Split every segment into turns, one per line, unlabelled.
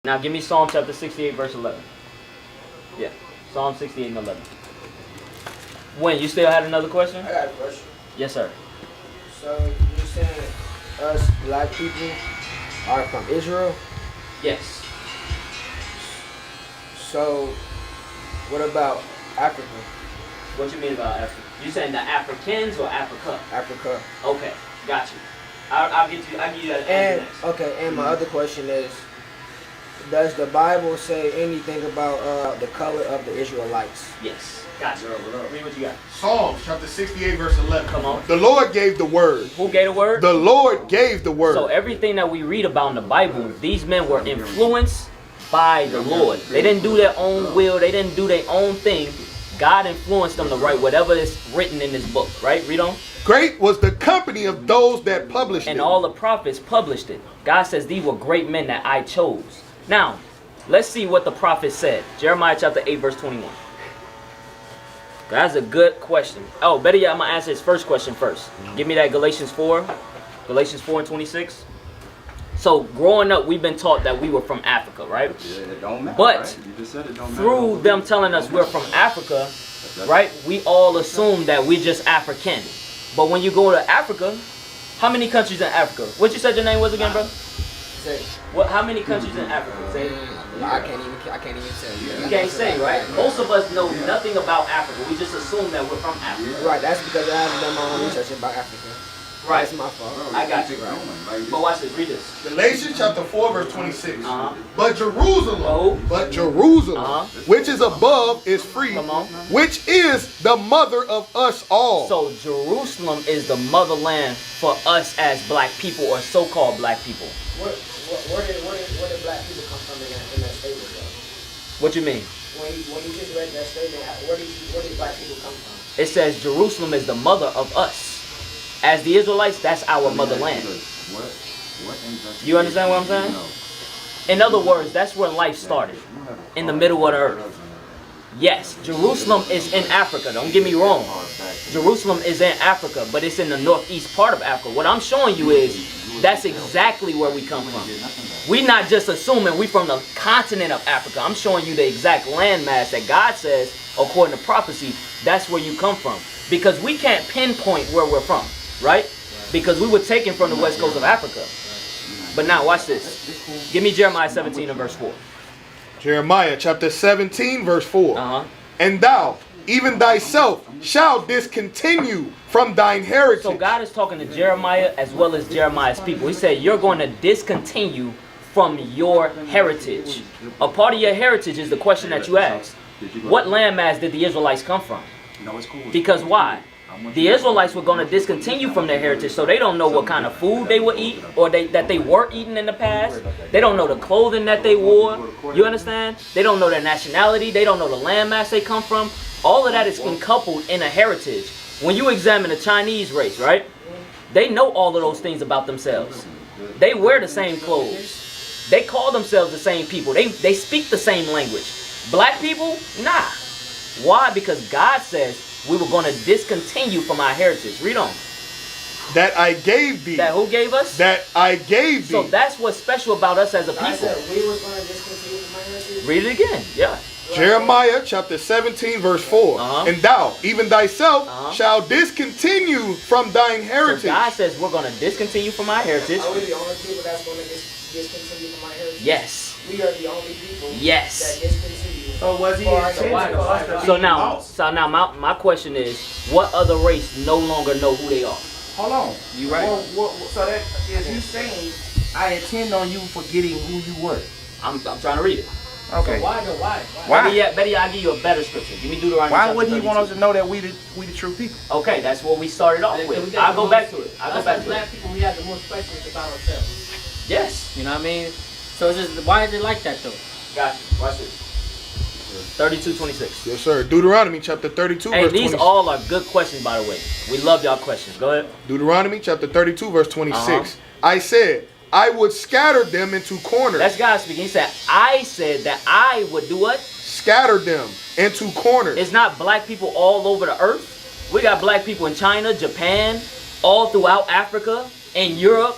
Now give me Psalm chapter 68, verse 11. Yeah, Psalm 68 and 11. When, you still had another question?
I got a question.
Yes, sir.
So you're saying us black people are from Israel?
Yes.
So what about Africa?
What you mean about Africa? You saying the Africans or Africa?
Africa.
Okay, got you. I'll give you that answer next.
Okay, and my other question is, does the Bible say anything about the color of the Israelites?
Yes, got you. Read what you got.
Psalms chapter 68 verse 11.
Come on.
The Lord gave the word.
Who gave the word?
The Lord gave the word.
So everything that we read about in the Bible, these men were influenced by the Lord. They didn't do their own will. They didn't do their own thing. God influenced them to write whatever is written in this book, right? Read on.
Great was the company of those that published
And
it.
all the prophets published it. God says these were great men that I chose. Now, let's see what the prophet said. Jeremiah chapter 8, verse 21. That's a good question. Oh, better yet, I'm going to answer his first question first. Give me that Galatians 4. Galatians 4 and 26. So, growing up, we've been taught that we were from Africa, right?
Yeah, it don't matter,
But
right? You just said it don't matter.
through them telling us we're from Africa, right, we all assume that we're just African. But when you go to Africa, how many countries in Africa? What you said your name was again, bro?
Say,
What? How many countries in Africa? Say.
I can't even say.
You can't say, right? Most of us know nothing about Africa. We just assume that we're from Africa.
Right, that's because I haven't done my own research about Africa.
Right.
That's my fault.
I got you. But watch this. Read this.
Galatians chapter 4 verse 26.
Uh-huh.
But Jerusalem,
Uh-huh.
which is above, is free,
Come on.
which is the mother of us all.
So Jerusalem is the motherland for us as black people or so-called black people.
Where did black people come from in that statement though?
What you mean?
When you just read that statement, where did black people come from?
It says Jerusalem is the mother of us. As the Israelites, that's our motherland. You understand what I'm saying? In other words, that's where life started. In the middle of the earth. Yes, Jerusalem is in Africa. Don't get me wrong. Jerusalem is in Africa, but it's in the northeast part of Africa. What I'm showing you is that's exactly where we come from. We're not just assuming we from the continent of Africa. I'm showing you the exact landmass that God says, according to prophecy, that's where you come from. Because we can't pinpoint where we're from, right? Because we were taken from the west coast of Africa. But now watch this. Give me Jeremiah 17 and verse 4.
Jeremiah chapter 17 verse 4.
Uh-huh.
And thou, even thyself, shalt discontinue from thine heritage.
So God is talking to Jeremiah as well as Jeremiah's people. He said, you're going to discontinue from your heritage. A part of your heritage is the question that you asked. What landmass did the Israelites come from? Because why? The Israelites were going to discontinue from their heritage, so they don't know what kind of food they would eat or that they were eating in the past. They don't know the clothing that they wore. You understand? They don't know their nationality. They don't know the landmass they come from. All of that is encoupled in a heritage. When you examine the Chinese race, right? They know all of those things about themselves. They wear the same clothes. They call themselves the same people. They speak the same language. Black people? Nah. Why? Because God says we were going to discontinue from our heritage. Read on.
That I gave thee.
That who gave us?
That I gave thee.
So that's what's special about us as a
I
people.
said we was going to discontinue from my heritage.
Read it again. Yeah.
Jeremiah chapter 17 verse 4.
Uh-huh.
And thou, even thyself,
Uh-huh.
shall discontinue from thine heritage.
So God says we're going to discontinue from our heritage.
Are we the only people that's going to discontinue from my heritage?
Yes.
We are the only people
Yes.
that discontinue.
So was he intending for us to
So
be
now,
lost?
my question is, what other race no longer know who they are?
Hold on.
You right.
So that is you saying I intend on you forgetting who you were.
I'm trying to read it.
Okay.
So why though? Why?
Better yet, I'll give you a better scripture. Give me Deuteronomy.
Why
chapter
would he
32.
want us to know that we the true people?
Okay, that's what we started off with. I'll go back to it. I'll go back to it.
Black people, we have the most questions about ourselves.
Yes.
You know what I mean? So it's just, why is it like that though?
Gotcha. Watch this. 32:26.
Yes, sir. Deuteronomy chapter 32
Hey,
verse
these
26.
all are good questions, by the way. We love y'all questions. Go ahead.
Deuteronomy chapter 32 verse 26.
Uh-huh.
I said, I would scatter them into corners.
That's God speaking. He said, I said that I would do what?
Scatter them into corners.
It's not black people all over the earth. We got black people in China, Japan, all throughout Africa, and Europe.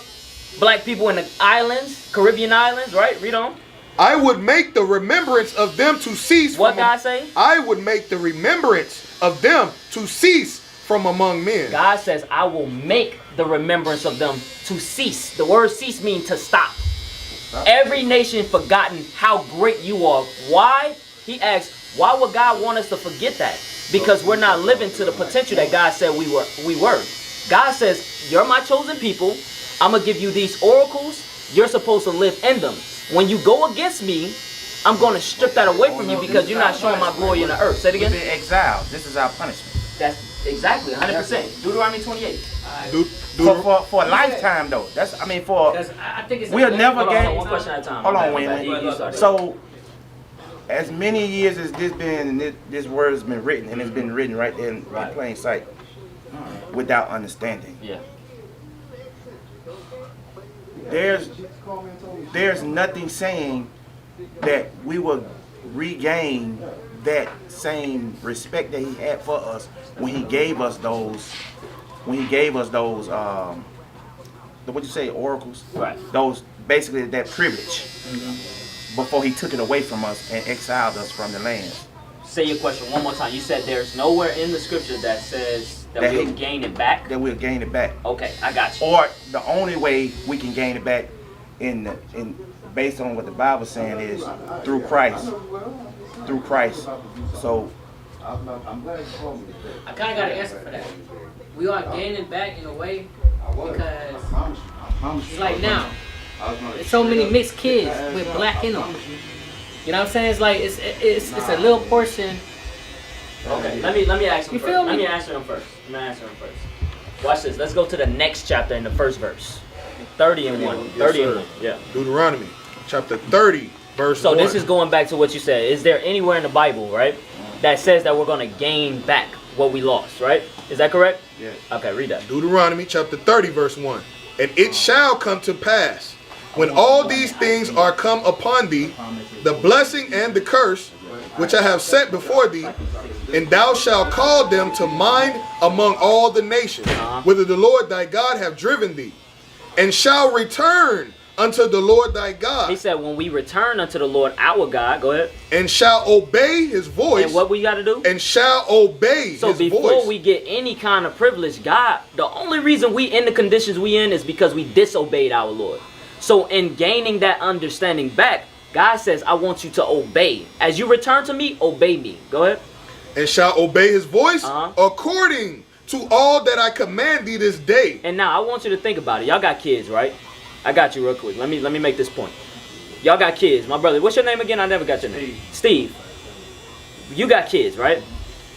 Black people in the islands, Caribbean islands, right? Read on.
I would make the remembrance of them to cease.
What God say?
I would make the remembrance of them to cease from among men.
God says, I will make the remembrance of them to cease. The word cease means to stop. Every nation forgotten how great you are. Why? He asks, why would God want us to forget that? Because we're not living to the potential that God said we were. God says, you're my chosen people. I'm going to give you these oracles. You're supposed to live in them. When you go against me, I'm going to strip that away from you because you're not showing my glory in the earth. Say it again.
We've been exiled. This is our punishment.
That's exactly 100%. Deuteronomy 28.
For a lifetime though. That's for.
I think it's
We'll never
Hold on,
gain.
one question at a time.
Hold on,
My bad.
wait.
You started.
So, as many years as this been, this word has been written, and it's been written right there in plain sight, without understanding.
Yeah.
There's nothing saying that we will regain that same respect that he had for us when he gave us those what you say, oracles,
Right.
those basically that privilege before he took it away from us and exiled us from the land.
Say your question one more time. You said there's nowhere in the scripture that says that we'll gain it back.
That we'll gain it back.
Okay, I got you.
Or the only way we can gain it back in based on what the Bible's saying is through Christ. Through Christ. So
I kind of got an answer for that. We are gaining back in a way because it's like now, there's so many mixed kids with black in them. You know what I'm saying? It's like it's a little portion.
Okay, let me ask him
You
first.
feel me?
Let me answer him first. Watch this. Let's go to the next chapter in the first verse. 30 and 1. 30 and 1. Yeah.
Deuteronomy chapter 30, verse 1.
So this is going back to what you said. Is there anywhere in the Bible, right, that says that we're going to gain back what we lost, right? Is that correct?
yeah.
Okay, read that.
Deuteronomy chapter 30, verse 1. And it shall come to pass, when all these things are come upon thee, the blessing and the curse, which I have set before thee, and thou shalt call them to mind among all the nations, whither the Lord thy God have driven thee, and shall return unto the Lord thy God.
He said when we return unto the Lord our God, go ahead.
And shall obey his voice.
And what we got to do?
And shall obey his voice.
So before we get any kind of privilege, God, the only reason we in the conditions we in is because we disobeyed our Lord. So in gaining that understanding back, God says, I want you to obey. As you return to me, obey me. Go ahead.
And shall obey his voice according to all that I command thee this day.
And now I want you to think about it. Y'all got kids, right? I got you real quick. Let me make this point. Y'all got kids. My brother, what's your name again? I never got your name. Steve. You got kids, right?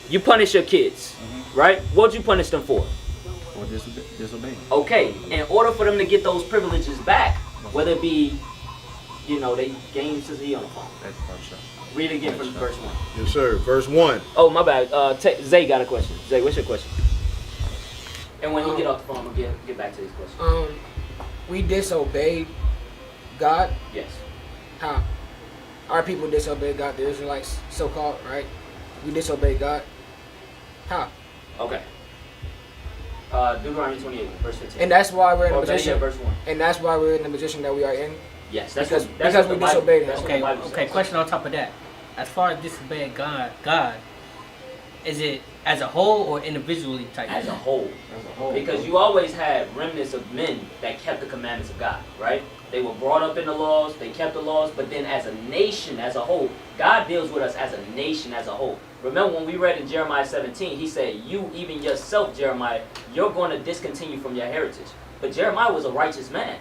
You punish your kids, right? What'd you punish them for?
Or disobey.
Okay, in order for them to get those privileges back, whether it be, they gain he on the phone.
That's Barbershop.
Read it again from verse 1.
Yes, sir. Verse 1.
Oh, my bad. Zay got a question. Zay, what's your question? And when he get off the phone, we'll get back to his question.
We disobeyed God.
Yes.
How? Our people disobeyed God, the Israelites, so-called, right? We disobeyed God. How?
Okay. Deuteronomy 28, verse 15.
And that's why we're in the
Or better
position.
yet, verse 1.
And that's why we're in the position that we are in.
Yes,
Because
what
we
the Bible-
disobeyed him.
that's what the
Okay,
Bible
okay.
says.
Question on top of that. As far as disobeying God, is it as a whole or individually type?
As a whole. Because you always had remnants of men that kept the commandments of God, right? They were brought up in the laws, they kept the laws, but then as a nation, as a whole, God deals with us as a nation, as a whole. Remember when we read in Jeremiah 17, he said, you, even yourself, Jeremiah, you're going to discontinue from your heritage. But Jeremiah was a righteous man.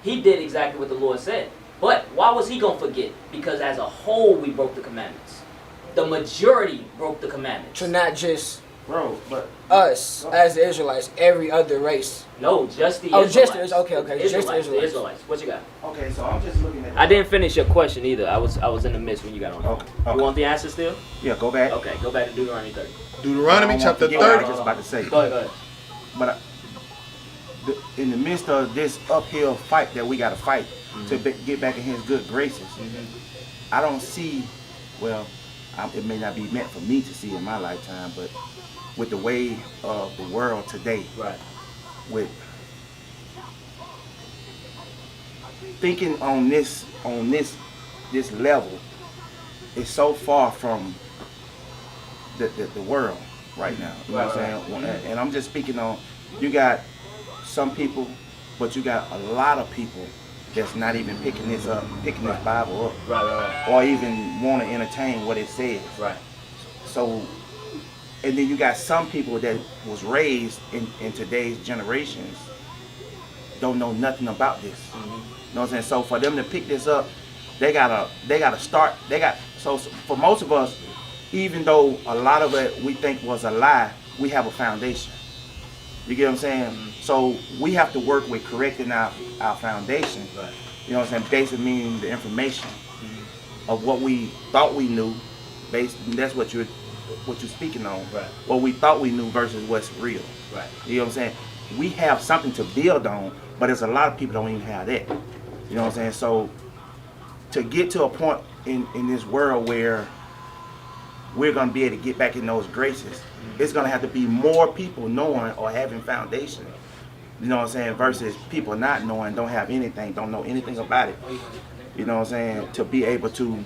He did exactly what the Lord said. But why was he going to forget? Because as a whole, we broke the commandments. The majority broke the commandments.
So not just
But
us as the Israelites, every other race.
No, just the
Oh,
Israelites.
just the Israelites. Okay, just the
Israelites. The
Israelites.
Israelites. What you got?
okay, so I'm just looking at.
I didn't finish your question either. I was in the midst when you got on.
Okay.
You want the answer still?
Yeah, go back.
Okay, go back to Deuteronomy 30.
Deuteronomy chapter
What I was
30.
just about to say.
Go ahead.
But in the midst of this uphill fight that we got to fight to get back in his good graces, I don't see, well, it may not be meant for me to see in my lifetime, but with the way of the world today,
Right.
with thinking on this this level is so far from the world right now. You know what I'm saying? And I'm just speaking on, you got some people, but you got a lot of people that's not even picking this Bible up.
Right.
Or even want to entertain what it says.
Right.
So, and then you got some people that was raised in today's generations don't know nothing about this. You know what I'm saying? So for them to pick this up, they gotta start. So for most of us, even though a lot of it we think was a lie, we have a foundation. You get what I'm saying? So we have to work with correcting our foundation.
Right.
You know what I'm saying? Basically meaning the information of what we thought we knew. That's what you're speaking on.
Right.
What we thought we knew versus what's real.
Right.
You know what I'm saying? We have something to build on, but there's a lot of people don't even have that. You know what I'm saying? So to get to a point in this world where we're going to be able to get back in those graces, it's going to have to be more people knowing or having foundation. You know what I'm saying? Versus people not knowing, don't have anything, don't know anything about it. You know what I'm saying? To be able to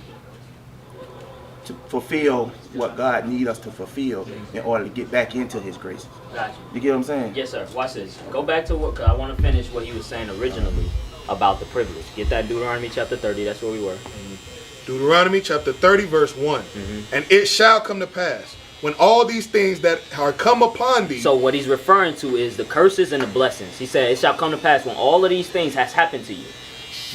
fulfill what God needs us to fulfill in order to get back into His graces.
Gotcha.
You get what I'm saying?
Yes, sir. Watch this. Go back to what, cause I want to finish what he was saying originally about the privilege. Get that Deuteronomy chapter 30. That's where we were.
Deuteronomy chapter 30 verse 1. And it shall come to pass when all these things that are come upon thee.
So what he's referring to is the curses and the blessings. He said, it shall come to pass when all of these things has happened to you.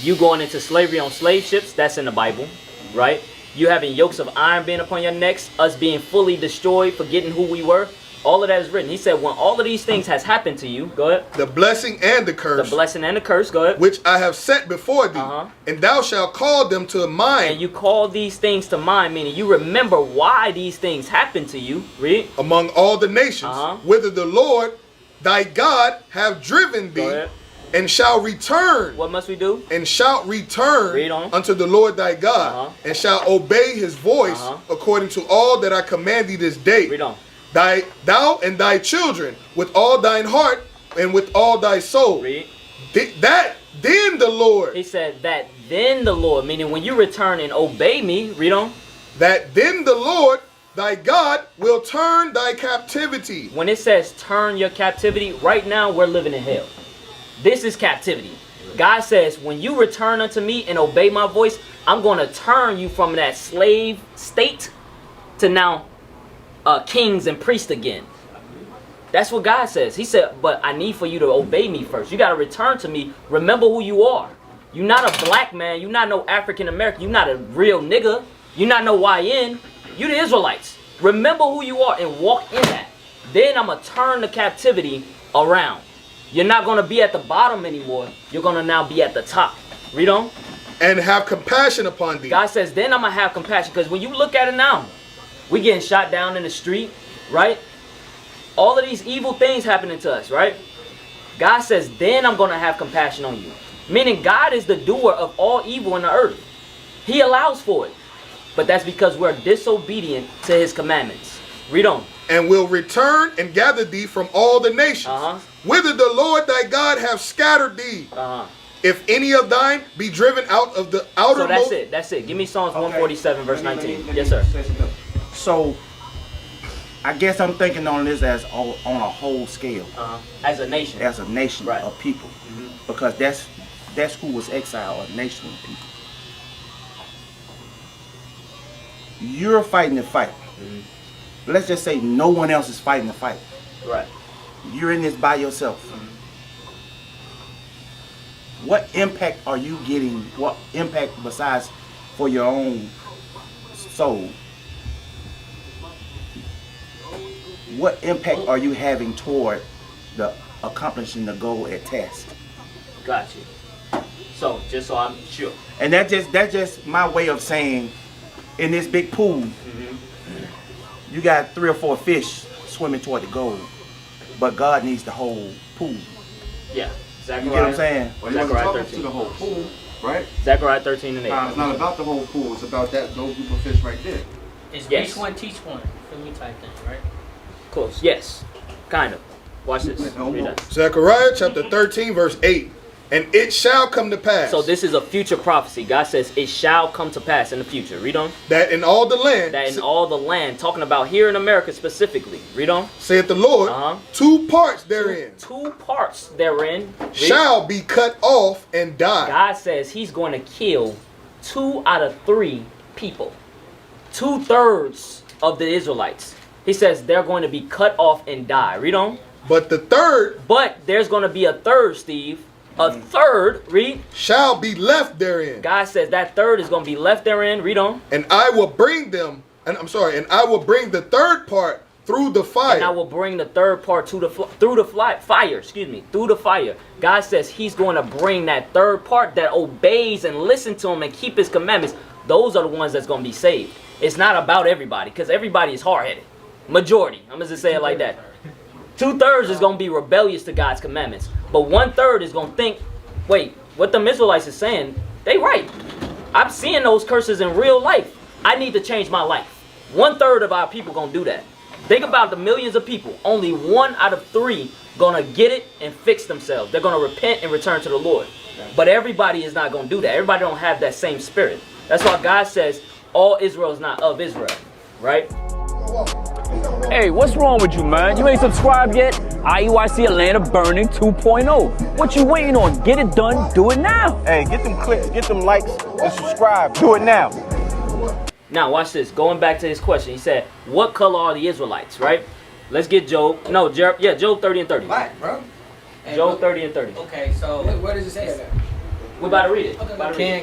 You going into slavery on slave ships, that's in the Bible, right? You having yokes of iron being upon your necks, us being fully destroyed, forgetting who we were. All of that is written. He said, when all of these things has happened to you, go ahead.
The blessing and the curse.
The blessing and the curse, go ahead.
Which I have set before thee. And thou shalt call them to mind.
And you call these things to mind, meaning you remember why these things happened to you. Read.
Among all the nations, whither the Lord thy God have driven
Go
thee.
ahead.
And shall return.
What must we do?
And shalt return
Read on.
unto the Lord thy God. And shall obey his voice according to all that I command thee this day.
Read on.
Thou and thy children with all thine heart and with all thy soul.
Read.
Then the Lord.
He said that then the Lord, meaning when you return and obey me, read on.
That then the Lord thy God will turn thy captivity.
When it says turn your captivity, right now we're living in hell. This is captivity. God says, when you return unto me and obey my voice, I'm going to turn you from that slave state to now kings and priests again. That's what God says. He said, but I need for you to obey me first. You got to return to me. Remember who you are. You're not a black man. You're not no African American. You're not a real nigga. You're not no YN. You're the Israelites. Remember who you are and walk in that. Then I'm going to turn the captivity around. You're not going to be at the bottom anymore. You're going to now be at the top. Read on.
And have compassion upon thee.
God says, then I'm going to have compassion. Because when you look at it now, we getting shot down in the street, right? All of these evil things happening to us, right? God says, then I'm going to have compassion on you. Meaning God is the doer of all evil in the earth. He allows for it. But that's because we're disobedient to his commandments. Read on.
And will return and gather thee from all the nations. Whither the Lord thy God have scattered thee. If any of thine be driven out of the outermost.
So that's it. Give me Psalms 147 verse 19. Yes, sir.
So, I guess I'm thinking on this as on a whole scale.
As a nation.
As a nation
Right.
of people. Because that's who was exiled, a nation of people. You're fighting the fight. Let's just say no one else is fighting the fight.
Right.
You're in this by yourself. What impact are you getting? What impact besides for your own soul? What impact are you having toward the accomplishing the goal at task?
Got you. So, just so I'm sure.
And that's just my way of saying, in this big pool, you got 3 or 4 fish swimming toward the goal, but God needs the whole pool.
Yeah. Zechariah,
You get what I'm saying?
Well, he wasn't talking to the whole pool, right?
Zechariah 13 and 8.
It's not about the whole pool. It's about those group of fish right there.
It's
Yes.
reach one, teach one. For me type thing, right?
Close. Yes. Kind of. Watch this. Read that.
Zechariah chapter 13 verse 8. And it shall come to pass.
So this is a future prophecy. God says it shall come to pass in the future. Read on.
That in all the land.
That in all the land, talking about here in America specifically. Read on.
Saith the Lord, two parts therein.
Two parts therein. Read.
Shall be cut off and die.
God says he's going to kill 2 out of 3 people. 2/3 of the Israelites. He says they're going to be cut off and die. Read on.
But the third.
But there's going to be a third, Steve. A third, read.
Shall be left therein.
God says that third is going to be left therein. Read on.
And I will bring them, and I will bring the third part through the fire.
And I will bring the third part through the fire. God says he's going to bring that third part that obeys and listen to him and keep his commandments. Those are the ones that's going to be saved. It's not about everybody, because everybody is hard-headed. Majority. I'm going to say it like that. 2/3 is going to be rebellious to God's commandments. But 1/3 is going to think, wait, what the Israelites is saying, they right. I'm seeing those curses in real life. I need to change my life. 1/3 of our people going to do that. Think about the millions of people. Only 1 out of 3 going to get it and fix themselves. They're going to repent and return to the Lord. But everybody is not going to do that. Everybody don't have that same spirit. That's why God says all Israel is not of Israel. Right?
Hey, what's wrong with you, man? You ain't subscribed yet? IUIC Atlanta Burning 2.0. What you waiting on? Get it done. Do it now.
Hey, get them clicks, get them likes, and subscribe. Do it now.
Now, watch this. Going back to his question. He said, what color are the Israelites, right? Let's get Job. No, Job 30 and 30.
Black, bro.
Job 30 and 30.
Okay, so
What does it say that?
We're about to read it.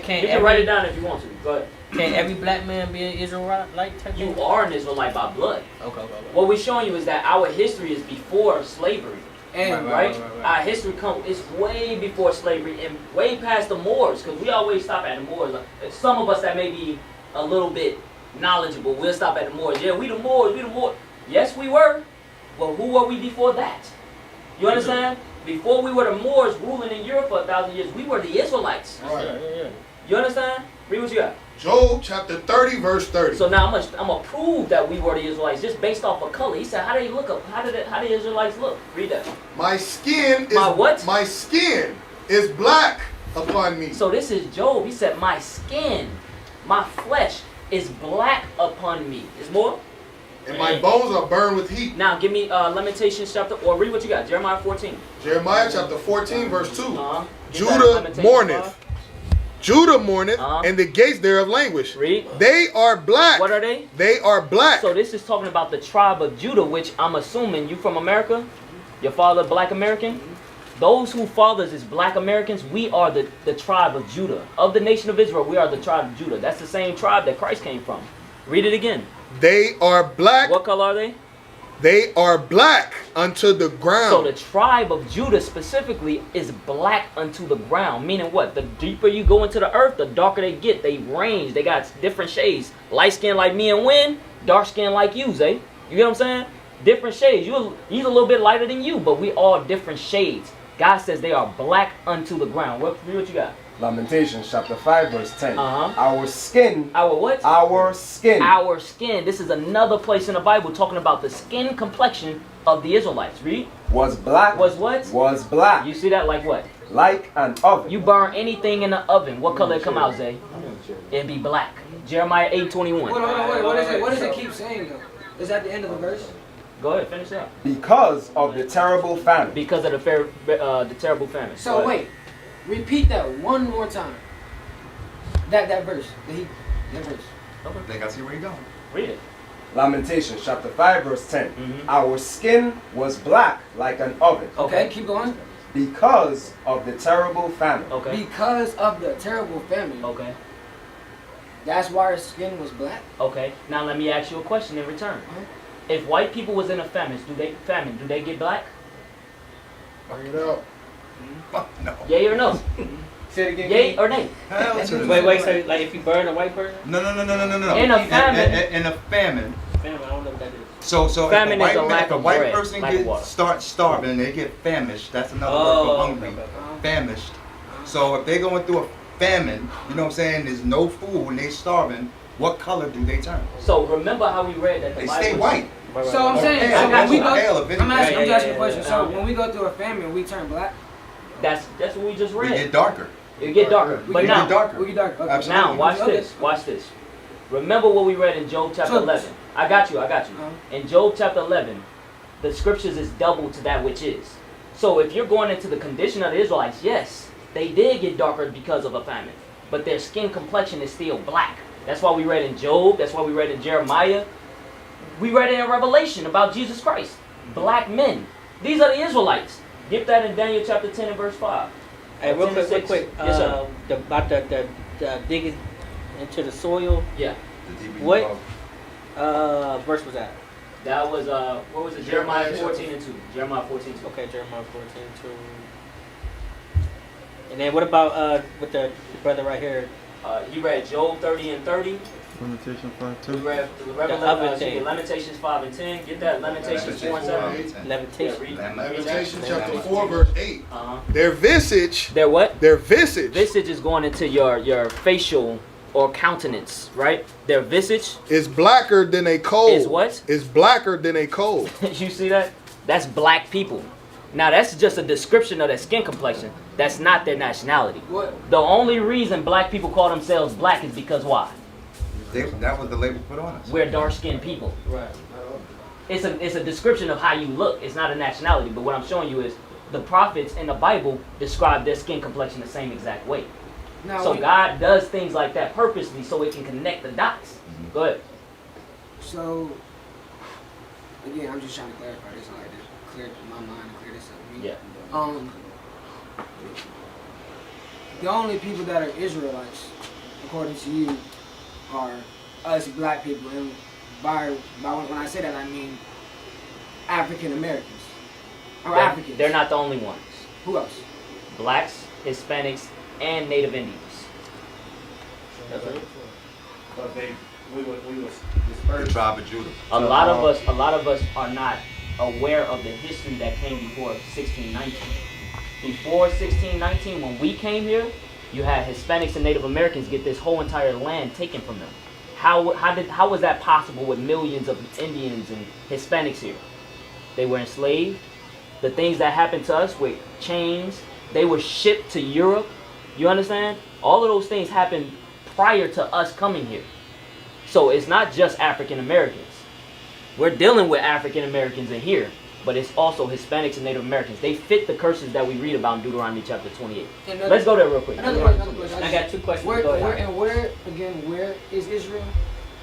Can
You can write it down if you want to. Go ahead.
Can every black man be an Israelite?
You are an Israelite by blood.
Okay.
What we're showing you is that our history is before slavery.
And
Right? Our history is way before slavery and way past the Moors, because we always stop at the Moors. Some of us that may be a little bit knowledgeable, we'll stop at the Moors. Yeah, we the Moors. Yes, we were. Well, who were we before that? You understand? Before we were the Moors ruling in Europe for 1,000 years, we were the Israelites.
Right.
You understand? Read what you got.
Job chapter 30, verse 30.
So now I'm gonna prove that we were the Israelites just based off of color. He said, how do they look up? How do the Israelites look? Read that.
My skin is
My what?
My skin is black upon me.
So this is Job. He said, my skin, my flesh is black upon me. Is more?
And my bones are burned with heat.
Now give me Lamentations chapter, or read what you got. Jeremiah 14.
Jeremiah chapter 14, verse 2.
Get that
Judah
Lamentations
mourneth.
5.
Judah mourneth, and the gates thereof languish.
Read.
They are black.
What are they?
They are black.
So this is talking about the tribe of Judah, which I'm assuming you from America? Your father black American? Those whose fathers is black Americans, we are the tribe of Judah. Of the nation of Israel, we are the tribe of Judah. That's the same tribe that Christ came from. Read it again.
They are black.
What color are they?
They are black unto the ground.
So the tribe of Judah specifically is black unto the ground. Meaning what? The deeper you go into the earth, the darker they get. They range. They got different shades. Light skin like me and Win. Dark skin like you, Zay. You get what I'm saying? Different shades. He's a little bit lighter than you, but we all different shades. God says they are black unto the ground. Read what you got.
Lamentations chapter 5 verse 10.
Uh-huh.
Our skin.
Our what?
Our skin.
Our skin. This is another place in the Bible talking about the skin complexion of the Israelites. Read.
Was black.
Was what?
Was black.
You see that like what?
Like an oven.
You burn anything in the oven. What color it come out, Zay? It'd be black. Jeremiah 8:21.
Wait, what does it keep saying though? Is that the end of the verse?
Go ahead, finish that.
Because of the terrible famine.
Because of the terrible famine.
So wait, repeat that one more time. That verse. That verse.
I think I see where you're going.
Read it.
Lamentations chapter 5 verse 10. Our skin was black like an oven.
Okay, keep going.
Because of the terrible famine.
Okay.
Because of the terrible famine.
Okay.
That's why her skin was black.
Okay. Now let me ask you a question in return. If white people was in a famine, do they get black?
Bring it out.
Fuck no.
Yay or no?
Say it again.
Yay or nay?
Hell to the
Wait,
no.
so like if you burn a white person?
No.
In a famine.
In a famine.
Famine, I don't know what that is.
So
Famine
if
is a lack
if a
of
white
bread,
person
lack of water.
starts starving and they get famished, that's another word for hungry.
Okay.
Famished. So if they're going through a famine, you know what I'm saying, there's no food and they're starving, what color do they turn?
So remember how we read that the
They
Bible
stay white.
So I'm saying,
Pale,
so when we
pale,
go,
if
I'm asking
anything.
you a question. So when we go through a famine, we turn black.
That's what we just
We
read.
get darker.
It get darker.
We
But
get
now,
darker.
We get dark. Okay.
Absolutely.
now watch
Okay.
this. Watch this. Remember what we read in Job chapter
So-
11. I got you.
Uh-huh.
In Job chapter 11, the scriptures is double to that which is. So if you're going into the condition of the Israelites, yes, they did get darker because of a famine, but their skin complexion is still black. That's why we read in Job. That's why we read in Jeremiah. We read it in Revelation about Jesus Christ. Black men. These are the Israelites. Get that in Daniel chapter 10 and verse 5.
Hey, real
10 and
quick,
6. Yes, sir.
about the digging into the soil.
Yeah.
The deeper you
What?
go.
Verse was that?
That was, what was it? Jeremiah 14 and 2. Jeremiah 14 and 2.
Okay, Jeremiah 14:2. And then what about with the brother right here?
You read Job 30 and 30.
Limitation 5
You
2.
read
other thing.
Lamentations 5 and 10. Get that. Lamentations 4 and 7.
Levitation.
read.
Lamentation chapter 4 verse 8.
Uh-huh.
Their visage,
Their what?
their visage
Visage is going into your facial or countenance, right? Their visage.
is blacker than a coal.
Is what?
Is blacker than a coal.
You see that? That's black people. Now that's just a description of their skin complexion. That's not their nationality.
What?
The only reason black people call themselves black is because why?
That was the label put on us.
We're dark-skinned people.
Right.
It's a description of how you look. It's not a nationality. But what I'm showing you is the prophets in the Bible describe their skin complexion the same exact way.
Now,
So God does things like that purposely so it can connect the dots. Go ahead.
So, again, I'm just trying to clarify this. I like to clear my mind and clear this up.
Yeah.
The only people that are Israelites, according to you, are us black people, and by when I say that, I mean African Americans or Africans.
They're not the only ones.
Who else?
Blacks, Hispanics, and Native Indians.
But we was
The
dispersed.
tribe of Judah.
A lot of us are not aware of the history that came before 1619. Before 1619, when we came here, you had Hispanics and Native Americans get this whole entire land taken from them. How was that possible with millions of Indians and Hispanics here? They were enslaved. The things that happened to us with chains, they were shipped to Europe. You understand? All of those things happened prior to us coming here. So it's not just African Americans. We're dealing with African Americans in here, but it's also Hispanics and Native Americans. They fit the curses that we read about in Deuteronomy chapter 28. Let's go there real quick.
Another question.
I got two questions.
Where
Go ahead.
where is Israel?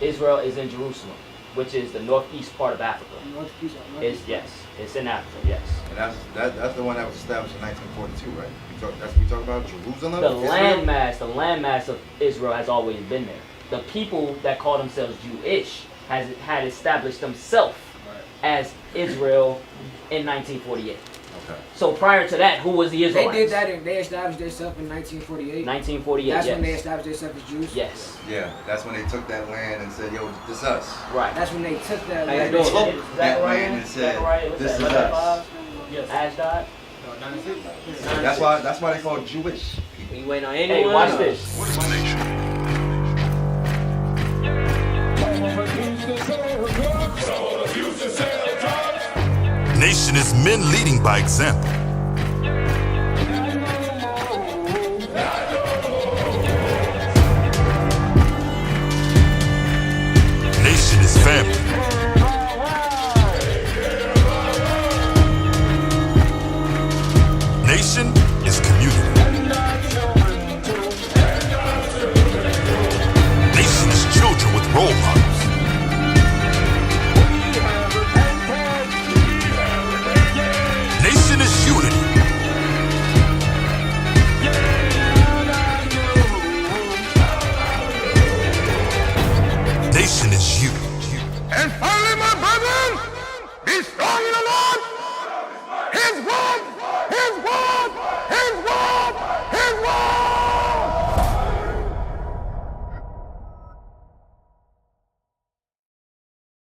Israel is in Jerusalem, which is the northeast part of Africa.
Northeast.
It's in Africa, yes.
And that's the one that was established in 1942, right? We talk about Jerusalem.
The
Israel?
landmass of Israel has always been there. The people that call themselves Jewish had established themselves as Israel in 1948.
Okay.
So prior to that, who was the
They
Israelites?
did that, and they established themselves in 1948.
1948,
That's when they
yes.
established themselves as Jews.
Yes,
Yeah, that's when they took that land and said, "Yo, this us."
right.
That's when they took that.
How you
land.
doing?
Took that land and said,
what's
"This
that,
is
11:5?
us."
Yes. Ashdod.
That's why they call Jewish.
You waiting on
Hey,
anyone?
watch
or-
this.
Nation is men leading by example. Nation is family.